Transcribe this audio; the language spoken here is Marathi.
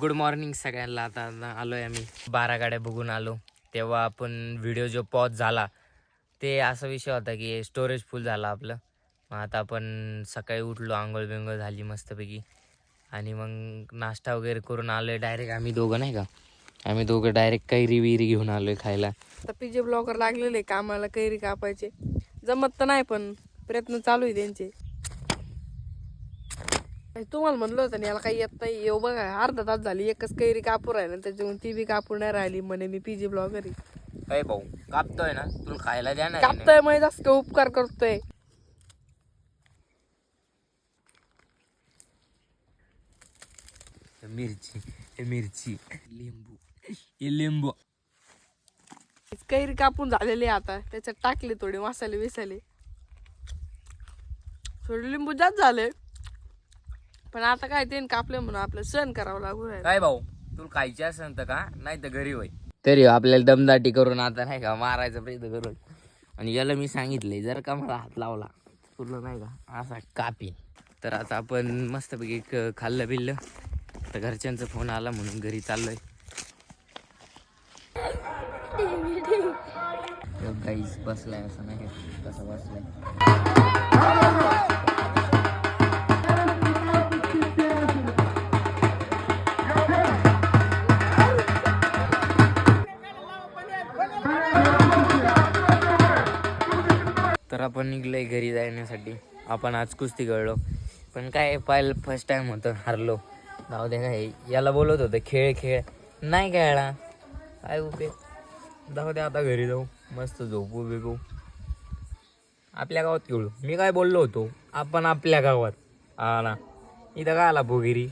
गुड मॉर्निंग सगळ्यांना. आता आलोय आम्ही 12 गाड्या बघून आलो. तेव्हा आपण व्हिडिओ जो पॉज झाला ते असा विषय होता की स्टोरेज फुल झाला आपलं. मग आता आपण सकाळी उठलो, आंघोळ बिंघोळ झाली मस्तपैकी आणि मग नाश्ता वगैरे करून आलोय डायरेक्ट. आम्ही दोघं डायरेक्ट कैरी विरी घेऊन आलोय खायला. आता पीजे ब्लॉगर लागलेले कामाला, कैरी कापायचे. जमत तर नाही पण प्रयत्न चालू आहे त्यांचे. तुम्हाला म्हणलं होतं याला काही येत नाही, येऊ बघा अर्धा तास झाली एकच कैरी कापू राहिला, त्याच्यामुळे ती बी कापू नाही राहिली. म्हणे मी पीजे ब्लॉगर आहे. काय भाऊ कापतोय ना, तुला खायला द्या ना. कापतोय मग जास्त उपकार करतोय. मिरची लिंबू कैरी कापून झालेली आता, त्याच्यात टाकले थोडे मसाले विसाले, थोडे लिंबू जास्त झाले. पण आता काय ते कापले म्हणून आपलं सण करावं लागू राहिलं. काय भाऊ तुला खायची असेल तर का, नाही तर घरी होय. तरी आपल्याला दमदाटी करून आता नाही का मारायचा प्रयत्न करून. आणि याला मी सांगितलंय जर का मला हात लावला पूर्ण नाही का असा कापीन. तर आता आपण मस्तपैकी खाल्लं बिल्लं. तर घरच्यांचा फोन आला म्हणून घरी चाललोय. गाईस बसलाय असं नाही कसं बसलाय. तर आपण निघलोय घरी जाण्यासाठी. आपण आज कुस्ती खेळलो पण काय पहिलं फर्स्ट टाइम होतं, हारलो. जाऊ दे, काय याला बोलत होतं खेळ नाही खेळला, काय उपयोग. जाऊ दे आता घरी जाऊ, मस्त झोपू बिपू, आपल्या गावात खेळू. मी काय बोललो होतो, आपण आपल्या गावात. हा ना, इथं काय आला भोगिरी.